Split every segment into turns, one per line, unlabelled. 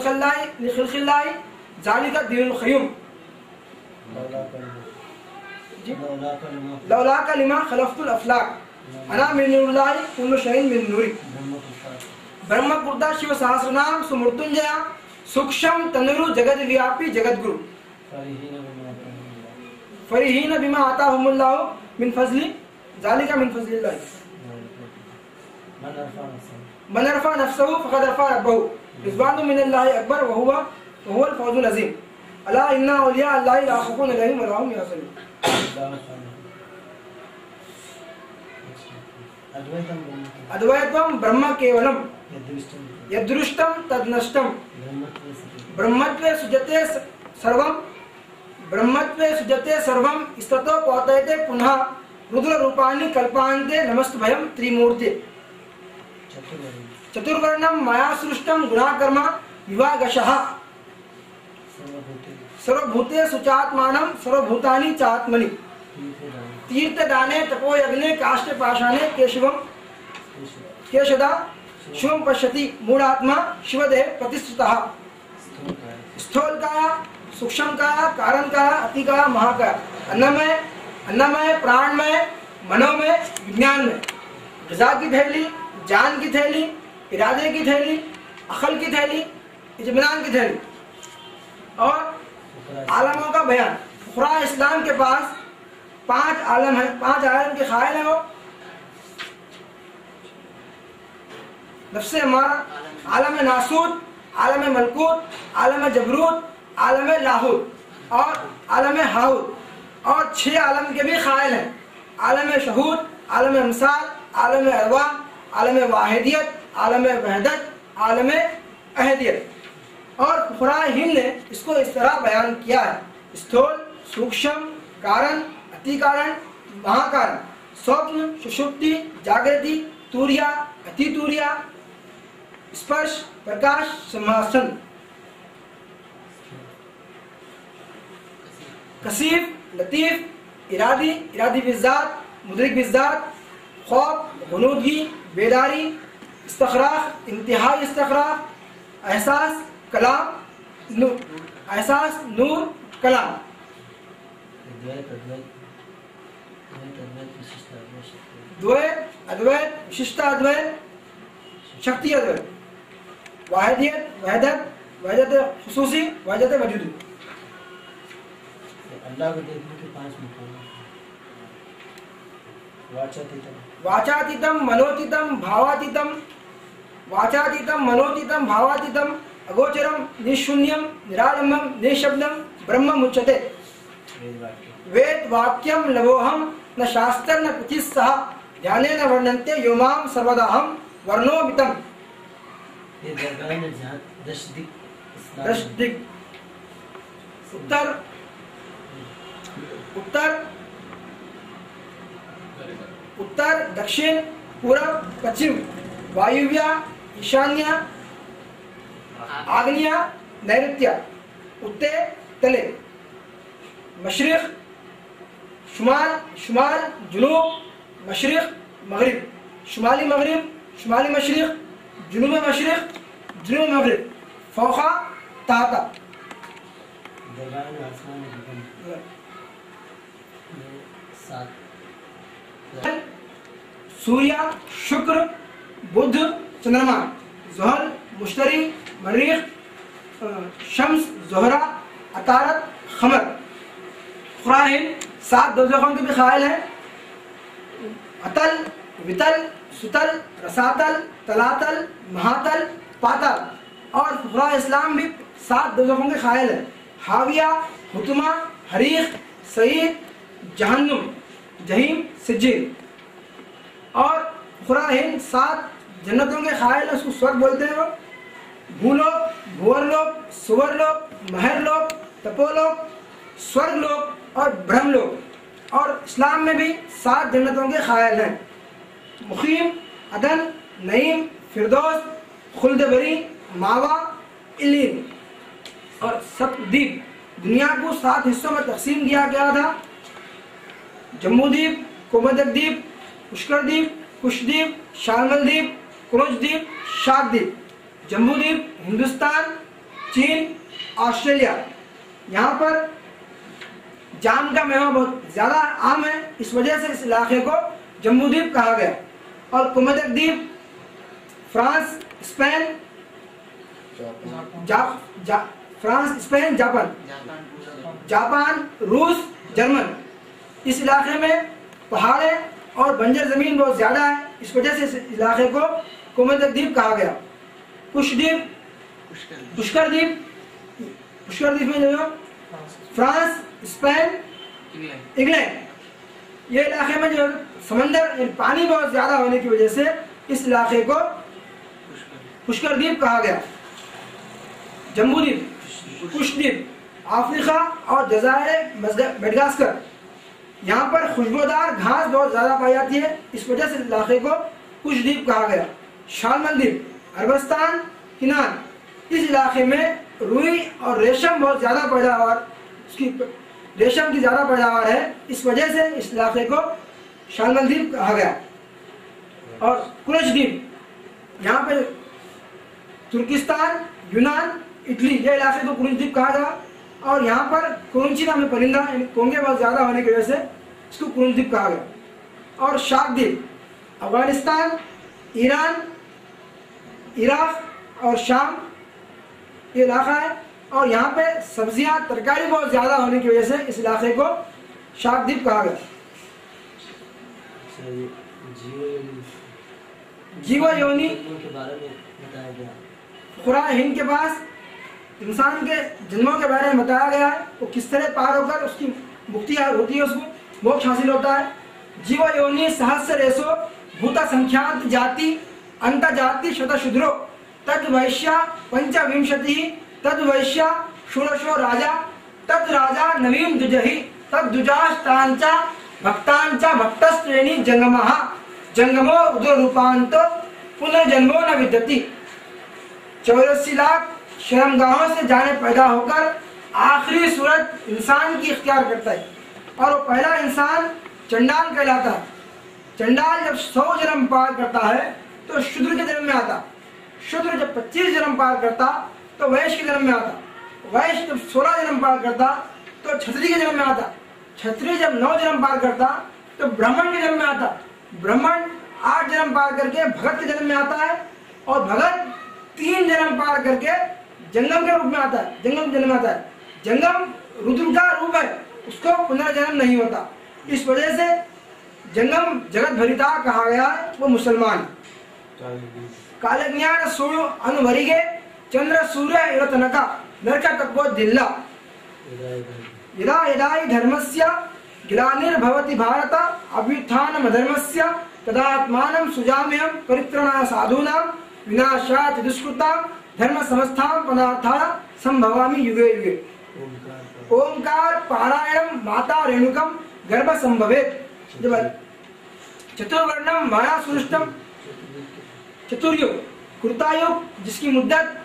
लिखल्क़िल्लाहि ज़ालिका दीनुल क़य्यूम। लौला कलिमा खलक़तुल अफ़लाक अना मिन नूरिल्लाहि कुल्लु शैइन मिन नूरी। ब्रह्मपुरता शिव सहस्रनाम सुमृत्युंजय सूक्ष्म तनुरु जगत व्यापी जगतगुरु। फरीहीन बिमा आताहुमुल्लाहु मिन फज़ली ज़ालिका मिन फज़लिल्लाह। मन अरफ़ा नफ़्सहु फ़क़द अरफ़ा रब्बहु रिज़वानु मिनल्लाहि अकबर व हुवल फ़ौज़ुल अज़ीम। अला इन्ना औलिया अल्लाहि ला ख़ौफ़ुन अलैहिम व ला हुम यहज़नून। अद्वैतम ब्रह्म केवलम यदृष्टम तद्नष्टम ब्रह्मत्वे सुजते सर्वम इस्ततो पौतयते पुनः रुद्र रूपाणि कल्पान्ते नमस्तभयं त्रिमूर्ते। चतुर्वर्णम माया सृष्टम गुणाकर्म विभागशः सर्वभूते सुचात्मानं सर्वभूतानि चात्मनि। तीर्थदाने तपोयज्ञे काष्ठपाषाणे केशदा शिवं पश्यति मूढ़ात्मा शिवदेह प्रतिष्ठितः। स्थूलकाय सूक्ष्मकाय कारणकाय अतिकाय महाकाय अन्नमय प्राणमय मनोमय विज्ञानमय। ग़िज़ा की थैली, जान की थैली, इरादे की थैली, अक़ल की थैली, इत्मीनान की थैली और आलमों का बयान। फ़ुक़रा इस्लाम के पास 5 आलम है, 5 आलम के ख़ाइल हैं वो। नफ्से हमारा आलम नासूत, आलम मलकूत, आलम जबरूत, आलम लाहूत और आलम हाऊत और 6 आलम के भी ख़ाइल हैं। आलम शहूद, आलम अमसाल, आलम अरवाह, आलम वाहिदियत, आलम वहदत, आलम अहदियत। और फ़ुक़रा हिंद ने इसको इस तरह बयान किया है। स्थूल, सूक्ष्म, कारण, अतिकारण, महाकारण, स्वप्न, सुषुप्ति, जागृति, तूर्या, अतितूर्या, स्पर्श, प्रकाश, सम्भाषण, कसीफ, लतीफ, इरादी बिज़ात, मुदरिक बिज़ात, खौफ, गुनूदगी, बेदारी, इस्तख़राक़, इंतहाई इस्तख़राक़, एहसास, कलाम, नूर, कलाम। द्वैत, अद्वैत, विशिष्टाद्वैत, शक्ति अद्वैत, वाहिदियत, वहदत खुसूसी, वहदत वजूदी।
अल्लाह को देखने के 5 मुकाम।
वाचातीतम मनोतीतम भावातीतम, वाचातीतम मनोतीतम भावातीतम, अगोचरम निशून्यम निरालंबम निशब्दम ब्रह्म मुच्यते। वेद वाक्यम लवोहम न शास्त्र न प्रतिस्सह ध्यानेन वर्णन्ते योमाम सर्वदाहम वर्णोमितम।
ये दरगाह में जहाँ 10 दिक उत्तर दक्षिण पूर्व पश्चिम वायुव्य ईशान्य आग्नेय नैऋत्य उत्ते तले मशरिक शुमाल जुनूब मशरिक मगरिब शुमाली मगरिब शुमाली मशरिक जुनूब मगरिब फौका ताता। सूर्य, शुक्र, बुध, चंद्रमा, ज़ुहल, मुश्तरी, मरीख, शम्स, ज़ोहरा, अतारत, ख़मर। ख़ुराहिन 7 दोज़खों के भी ख़ाइल हैं। अतल, वितल, सुतल, रसातल, तलातल, महातल, पातल। और ख़ुरा इस्लाम भी 7 दोज़खों के ख़ाइल हैं। हाविया, हुतमा, हरीक़, सईद, जहन्नुम, जहीम, सिज्जीन। और ख़ुराहिन 7 जन्नतों के ख़ाइल हैं, उसको स्वर्ग बोलते हैं। वो भूलोक, भुवरलोक, सुवरलोक, महरलोक, तपोलोक, स्वर्गलोक और ब्रह्मलोक। और इस्लाम में भी 7 जन्नतों के ख़ाइल हैं। मुक़ीम, अदन, नईम, फिरदौस, खुल्दबरी, मावा, इलीन और सप्तद्वीप। दुनिया को 7 हिस्सों में तकसीम किया गया था। जम्बूद्वीप, कोमोदक द्वीप, पुष्करद्वीप, कुशद्वीप, शालमलद्वीप, कुरुजद्वीप, शाकद्वीप। जम्बूद्वीप हिंदुस्तान,
चीन, ऑस्ट्रेलिया। यहाँ पर जाम का मेवा बहुत ज़्यादा आम है, इस वजह से इस इलाके को जम्बूद्वीप कहा गया। और कुमतक द्वीप France, Spain, France, Spain, Japan, रूस, जर्मन, इस इलाके में पहाड़ें और बंजर जमीन बहुत ज्यादा है, इस वजह से इस इलाके को कुमतक द्वीप कहा गया। पुष्कर द्वीप में जो फ्रांस, स्पेन, इंग्लैंड, ये इलाके में जो समंदर पानी बहुत ज्यादा होने की वजह से इस इलाके को पुष्कर द्वीप कहा गया। जम्बूद्वीप, कुशद्वीप, अफ्रीका और जज़ायर मेडागास्कर, यहाँ पर खुशबूदार घास बहुत ज्यादा पाई जाती है, इस वजह से इलाके को कुशद्वीप कहा गया। शालमन द्वीप, अरबस्तान, किनान, इस इलाके में रुई और रेशम बहुत ज्यादा पैदावार, उसकी रेशम की ज्यादा पैदावार है, इस वजह से इस इलाके को शालमन द्वीप कहा गया। और कुरश द्वीप, यहाँ पे तुर्किस्तान, यूनान, इटली, ये इलाके को कुरश द्वीप कहा गया। और यहाँ पर कुरुंची नामी परिंदा, कोंगे बहुत ज्यादा होने की वजह से इसको कुरुंच द्वीप कहा गया। और शाक द्वीप, अफगानिस्तान, ईरान, इराक और शाम, ये इलाका है। और यहाँ पे सब्जियां, तरकारी बहुत ज्यादा होने की वजह से इस इलाके को शाक द्वीप कहा गया। जीवा योनि के बारे में बताया गया। कुरान हिंद के पास इंसान के जन्मों के बारे में बताया गया है, वो किस तरह पार होकर उसकी मुक्ति होती है, उसको मोक्ष हासिल होता है। जीव योनि सहस्र रेशो भूता संख्यात जाति अंत जाति शतशूद्रो तद वैश्या पंचविंशति तद वैश्या षोडशो राजा तद राजा नवीन दुजहि तद दुजास्तांचा भक्तांचा भक्तश्रेणी जंगमः जंगमो उदर रूपांतो पुनर्जन्मो न विद्यति। 84 लाख शर्मगाहों से जाने पैदा होकर आखिरी सूरत इंसान की इख्तियार करता है, और वो पहला इंसान चंडाल कहलाता है। चंडाल जब 100 जन्म पार करता है तो शूद्र के जन्म में आता। शूद्र जब 25 जन्म पार करता तो वैश्य के जन्म में आता। वैश्य जब 16 जन्म पार करता तो क्षत्रिय के जन्म में आता। क्षत्रिय जब 9 जन्म पार करता तो ब्राह्मण के जन्म में आता। ब्राह्मण 8 जन्म पार करके भगत के जन्म में आता है, और भगत 3 जन्म पार करके जंगम के रूप में आता है, जंगम जन्म आता है। जंगम रुद्र का रूप है, उसको पुनर्जन्म नहीं होता, इस वजह से जंगम जगत भरिता कहा गया है, वो मुसलमान। कालज्ञान सूर्य अनुवरिगे चंद्र सूर्य इरतनका नरका तपो दिल्ला यदा यदाई धर्मस्य ग्लानिर्भवति भारत अभ्युत्थानम अधर्मस्य तदात्मानं सुजाम्यहं परित्राणाय साधूनां विनाशाय दुष्कृतां धर्म समस्तां पदार्थाः संभवामि युगे युगे। ओंकार पारायणम माता रेणुकम गर्भ संभवेत। चतुर्वर्णम माया सृष्टम चतुर्युग कृतायुग जिसकी मुद्दत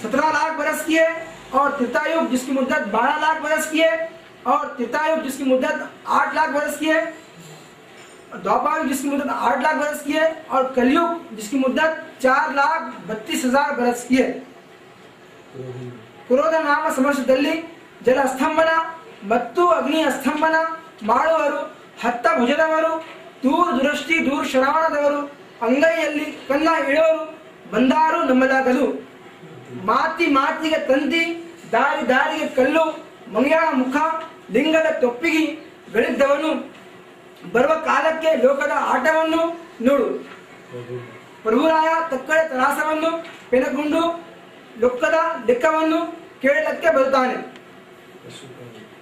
17 लाख बरस की है, और त्रेतायुग जिसकी मुद्दत 12 लाख बरस की है, और त्रेतायुग जिसकी मुद्दत 8 लाख बरस की है, द्वापर जिसकी मुद्दत 8 लाख बरस की है, और कलयुग जिसकी मुद्दत 4,32,000 बरस की है। क्रोध नाम समस्त दल्ली जल स्तंभना मत्तु अग्नि स्तंभना ಮಾಡುವರು ಹತ್ತ ಭುಜದವರು ದೂರ ದೃಷ್ಟಿ ದೂರ ಶ್ರವಣದವರು ಅಂಗೈಯಲ್ಲಿ ಕನ್ನ ಇಳೋರು ಬಂದಾರು ನಮ್ಮದಾಗಲು ಮಾತಿ ಮಾತಿಗೆ ತಂತಿ ದಾರಿ ದಾರಿಗೆ ಕಲ್ಲು ಮಂಗ್ಯಾಳ ಮುಖ ಲಿಂಗದ ತೊಪ್ಪಿಗೆ ಗಳಿದ್ದವನು ಬರುವ ಕಾಲಕ್ಕೆ ಲೋಕದ ಆಟವನ್ನು ನೋಡು ಪ್ರಭುರಾಯ ತಕ್ಕಳೆ ತರಾಸವನ್ನು ಪೆನಗುಂಡು ಲೋಕದ ಲೆಕ್ಕವನ್ನು ಕೇಳಕ್ಕೆ ಬರುತ್ತಾನೆ।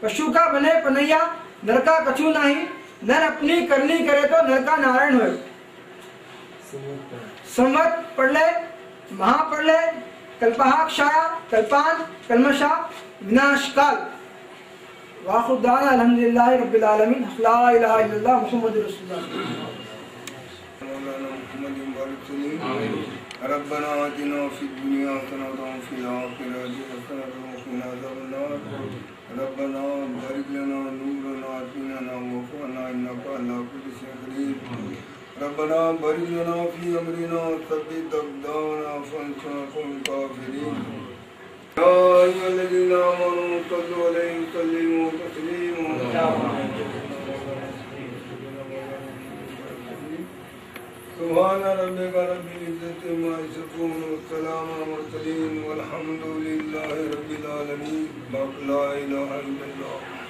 पशु का बने पनैया नर का कछु नहीं, नर अपनी करनी करे तो नर का नारायण हो। संवत पढ़ ले, महा पढ़ ले, कल्पहाक्षाया कल्पान कल्मशा विनाश काल। वाखुदान अल्हम्दुलिल्लाह रब्बिल आलमीन ला इलाहा इल्लल्लाह मुहम्मदुर रसूलुल्लाह।
रब्बना आतिना फिद दुनिया हसनतन व फिल आखिरति हसनतन व क़िना अज़ाबन्नार। रब्बना बारिक लना नूरना आतिना वफ़ना इन्नका अला कुल्लि शैइन क़दीर। रब्बना बारिक लना फी अमरिना सब्बित अक़दामना फंसुरना क़ौमल काफ़िरीन या अय्युहल्लज़ीना आमनू सल्लु अलैहि व सल्लिमू तस्लीमा सुब्हान रब्बिका रब्बिल इज़्ज़ति अम्मा यसिफून व सलामुन अलल मुरसलीन वल्हम्दुलिल्लाहि रब्बिल आलमीन ला इलाहा इल्लल्लाह।